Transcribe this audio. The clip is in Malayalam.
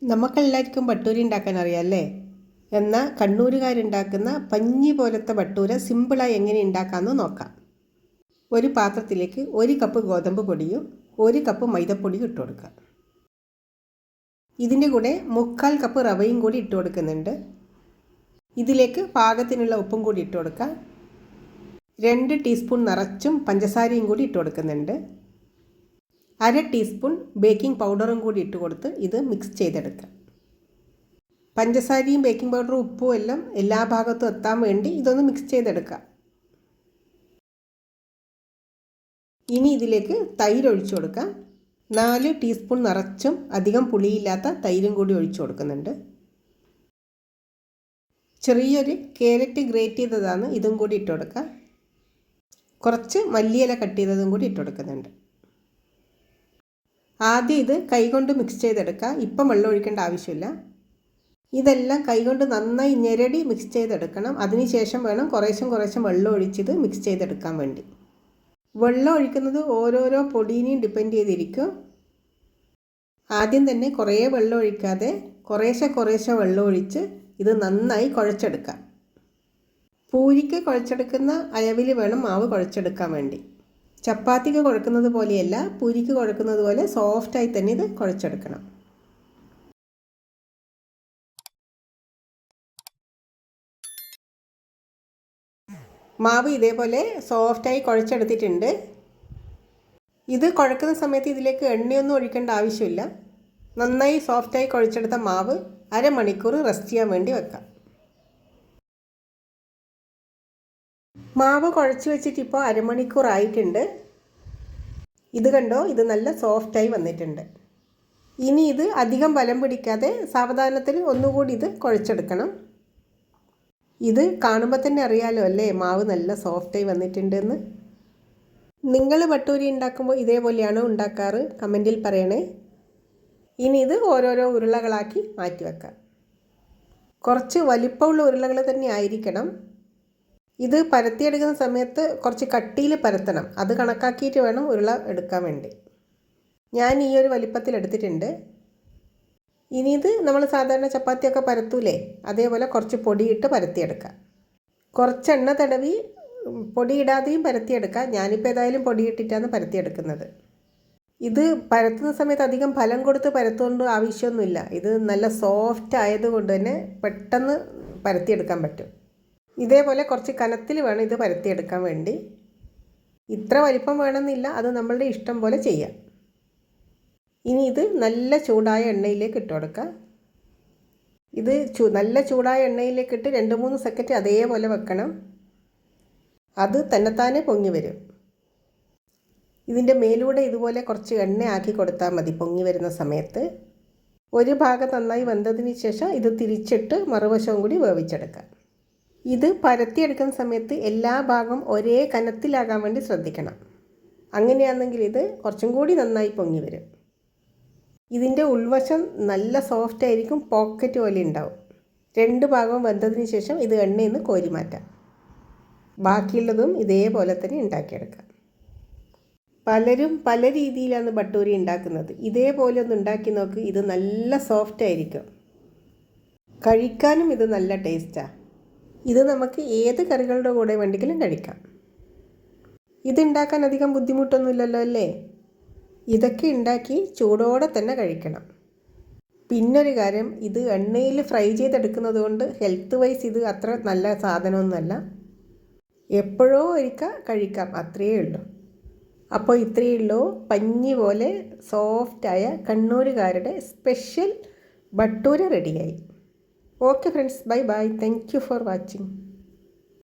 നമുക്കെല്ലാവർക്കും ബട്ടൂര ഉണ്ടാക്കാൻ അറിയാമല്ലേ? എന്നാൽ കണ്ണൂരുകാരുണ്ടാക്കുന്ന പഞ്ഞി പോലത്തെ ബട്ടൂര സിമ്പിളായി എങ്ങനെ ഉണ്ടാക്കാമെന്ന് നോക്കാം. ഒരു പാത്രത്തിലേക്ക് 1 കപ്പ് ഗോതമ്പ് പൊടിയും 1 കപ്പ് മൈദപ്പൊടിയും ഇട്ട് കൊടുക്കാം. ഇതിൻ്റെ കൂടെ 3/4 കപ്പ് റവയും കൂടി ഇട്ട് കൊടുക്കുന്നുണ്ട്. ഇതിലേക്ക് പാകത്തിനുള്ള ഉപ്പും കൂടി ഇട്ട് കൊടുക്കാം. 2 ടീസ്പൂൺ നിറച്ചും പഞ്ചസാരയും കൂടി ഇട്ട് കൊടുക്കുന്നുണ്ട്. 1/2 ടീസ്പൂൺ ബേക്കിംഗ് പൗഡറും കൂടി ഇട്ട് കൊടുത്ത് ഇത് മിക്സ് ചെയ്തെടുക്കാം. പഞ്ചസാരയും ബേക്കിംഗ് പൗഡറും ഉപ്പും എല്ലാം എല്ലാ ഭാഗത്തും എത്താൻ വേണ്ടി ഇതൊന്ന് മിക്സ് ചെയ്തെടുക്കാം. ഇനി ഇതിലേക്ക് തൈര് ഒഴിച്ചു കൊടുക്കാം. 4 ടീസ്പൂൺ നിറച്ചും അധികം പുളിയില്ലാത്ത തൈരും കൂടി ഒഴിച്ചു കൊടുക്കുന്നുണ്ട്. ചെറിയൊരു ക്യാരറ്റ് ഗ്രേറ്റ് ചെയ്തതാണ്, ഇതും കൂടി ഇട്ട് കൊടുക്കാം. കുറച്ച് മല്ലിയില കട്ട് ചെയ്തതും കൂടി ഇട്ട് കൊടുക്കുന്നുണ്ട്. ആദ്യം ഇത് കൈകൊണ്ട് മിക്സ് ചെയ്തെടുക്കുക. ഇപ്പം വെള്ളം ഒഴിക്കേണ്ട ആവശ്യമില്ല. ഇതെല്ലാം കൈകൊണ്ട് നന്നായി ഞെരടി മിക്സ് ചെയ്തെടുക്കണം. അതിനുശേഷം വേണം കുറേശ്ശെ വെള്ളം ഒഴിച്ചത് മിക്സ് ചെയ്തെടുക്കാൻ വേണ്ടി. വെള്ളം ഒഴിക്കുന്നത് ഓരോരോ പൊടിയിനെയും ഡിപ്പെൻഡ് ചെയ്തിരിക്കും. ആദ്യം തന്നെ കുറേ വെള്ളം ഒഴിക്കാതെ കുറേശ്ശെ വെള്ളം ഒഴിച്ച് ഇത് നന്നായി കുഴച്ചെടുക്കാം. പൂരിക്ക് കുഴച്ചെടുക്കുന്ന അളവിൽ വേണം മാവ് കുഴച്ചെടുക്കാൻ വേണ്ടി. ചപ്പാത്തിക്ക് കുഴക്കുന്നത് പോലെയല്ല, പൂരിക്ക് കുഴക്കുന്നത് പോലെ സോഫ്റ്റായി തന്നെ ഇത് കുഴച്ചെടുക്കണം. മാവ് ഇതേപോലെ സോഫ്റ്റായി കുഴച്ചെടുത്തിട്ടുണ്ട്. ഇത് കുഴക്കുന്ന സമയത്ത് ഇതിലേക്ക് എണ്ണയൊന്നും ഒഴിക്കേണ്ട ആവശ്യമില്ല. നന്നായി സോഫ്റ്റായി കുഴച്ചെടുത്ത മാവ് അരമണിക്കൂർ റെസ്റ്റ് ചെയ്യാൻ വേണ്ടി വെക്കാം. മാവ് കുഴച്ച് വെച്ചിട്ട് ഇപ്പോൾ അരമണിക്കൂർ ആയിട്ടുണ്ട്. ഇത് കണ്ടോ, ഇത് നല്ല സോഫ്റ്റായി വന്നിട്ടുണ്ട്. ഇനി ഇത് അധികം ബലം പിടിക്കാതെ സാവധാനത്തിൽ ഒന്നുകൂടി ഇത് കുഴച്ചെടുക്കണം. ഇത് കാണുമ്പോൾ തന്നെ അറിയാലോ അല്ലേ, മാവ് നല്ല സോഫ്റ്റായി വന്നിട്ടുണ്ടെന്ന്. നിങ്ങൾ ബട്ടൂരി ഉണ്ടാക്കുമ്പോൾ ഇതേപോലെയാണോ ഉണ്ടാക്കാറ്? കമൻറ്റിൽ പറയണേ. ഇനി ഇത് ഓരോരോ ഉരുളകളാക്കി മാറ്റി വെക്കാം. കുറച്ച് വലിപ്പമുള്ള ഉരുളകൾ തന്നെ ആയിരിക്കണം. ഇത് പരത്തിയെടുക്കുന്ന സമയത്ത് കുറച്ച് കട്ടിയിൽ പരത്തണം. അത് കണക്കാക്കിയിട്ട് വേണം ഉരുള എടുക്കാൻ വേണ്ടി. ഞാൻ ഈ ഒരു വലിപ്പത്തിൽ എടുത്തിട്ടുണ്ട്. ഇനി ഇത് നമ്മൾ സാധാരണ ചപ്പാത്തിയൊക്കെ പരത്തൂലേ, അതേപോലെ കുറച്ച് പൊടിയിട്ട് പരത്തിയെടുക്കാം. കുറച്ച് എണ്ണ തടവി പൊടിയിടാതെയും പരത്തിയെടുക്കാം. ഞാനിപ്പോൾ ഏതായാലും പൊടിയിട്ടിട്ടാണ് പരത്തിയെടുക്കുന്നത്. ഇത് പരത്തുന്ന സമയത്ത് അധികം ഫലം കൊടുത്ത് പരത്തുകൊണ്ട് ആവശ്യമൊന്നുമില്ല. ഇത് നല്ല സോഫ്റ്റ് ആയതുകൊണ്ട് തന്നെ പെട്ടെന്ന് പരത്തിയെടുക്കാൻ പറ്റും. ഇതേപോലെ കുറച്ച് കനത്തിൽ വേണം ഇത് പരത്തിയെടുക്കാൻ വേണ്ടി. ഇത്ര വലിപ്പം വേണമെന്നില്ല, അത് നമ്മളുടെ ഇഷ്ടം പോലെ ചെയ്യാം. ഇനി ഇത് നല്ല ചൂടായ എണ്ണയിലേക്ക് ഇട്ട് കൊടുക്കാം. ഇത് നല്ല ചൂടായ എണ്ണയിലേക്ക് ഇട്ട് 2-3 സെക്കൻഡ് അതേപോലെ വെക്കണം. അത് തന്നെത്താനെ പൊങ്ങി വരും. ഇതിൻ്റെ മേലൂടെ ഇതുപോലെ കുറച്ച് എണ്ണ ആക്കി കൊടുത്താൽ മതി പൊങ്ങി വരുന്ന സമയത്ത്. ഒരു ഭാഗം നന്നായി വെന്തതിന് ശേഷം ഇത് തിരിച്ചിട്ട് മറുവശവും കൂടി വേവിച്ചെടുക്കാം. ഇത് പരത്തിയെടുക്കുന്ന സമയത്ത് എല്ലാ ഭാഗം ഒരേ കനത്തിലാകാൻ വേണ്ടി ശ്രദ്ധിക്കണം. അങ്ങനെയാണെങ്കിൽ ഇത് കുറച്ചും കൂടി നന്നായി പൊങ്ങി വരും. ഇതിൻ്റെ ഉൾവശം നല്ല സോഫ്റ്റ് ആയിരിക്കും, പോക്കറ്റ് പോലെ ഉണ്ടാവും. 2 ഭാഗവും വെന്തതിന് ശേഷം ഇത് എണ്ണയിൽ നിന്ന് കോരി മാറ്റാം. ബാക്കിയുള്ളതും ഇതേപോലെ തന്നെ ഉണ്ടാക്കിയെടുക്കാം. പലരും പല രീതിയിലാണ് ബട്ടൂരി ഉണ്ടാക്കുന്നത്. ഇതേപോലെ ഒന്ന് ഉണ്ടാക്കി നോക്ക്. ഇത് നല്ല സോഫ്റ്റ് ആയിരിക്കും. കഴിക്കാനും ഇത് നല്ല ടേസ്റ്റാണ്. ഇത് നമുക്ക് ഏത് കറികളുടെ കൂടെ വേണമെങ്കിലും കഴിക്കാം. ഇതുണ്ടാക്കാൻ അധികം ബുദ്ധിമുട്ടൊന്നുമില്ലല്ലോ അല്ലേ? ഇതൊക്കെ ഉണ്ടാക്കി ചൂടോടെ തന്നെ കഴിക്കണം. പിന്നൊരു കാര്യം, ഇത് എണ്ണയിൽ ഫ്രൈ ചെയ്തെടുക്കുന്നത് കൊണ്ട് ഹെൽത്ത് വൈസ് ഇത് അത്ര നല്ല സാധനമൊന്നുമല്ല. എപ്പോഴോ ഒരിക്കൽ കഴിക്കാം, അത്രയേ ഉള്ളൂ. അപ്പോൾ ഇത്രയേ ഉള്ളൂ, പഞ്ഞി പോലെ സോഫ്റ്റായ കണ്ണൂരുകാരുടെ സ്പെഷ്യൽ ബട്ടൂര റെഡിയായി. Okay friends, bye bye. Thank you for watching.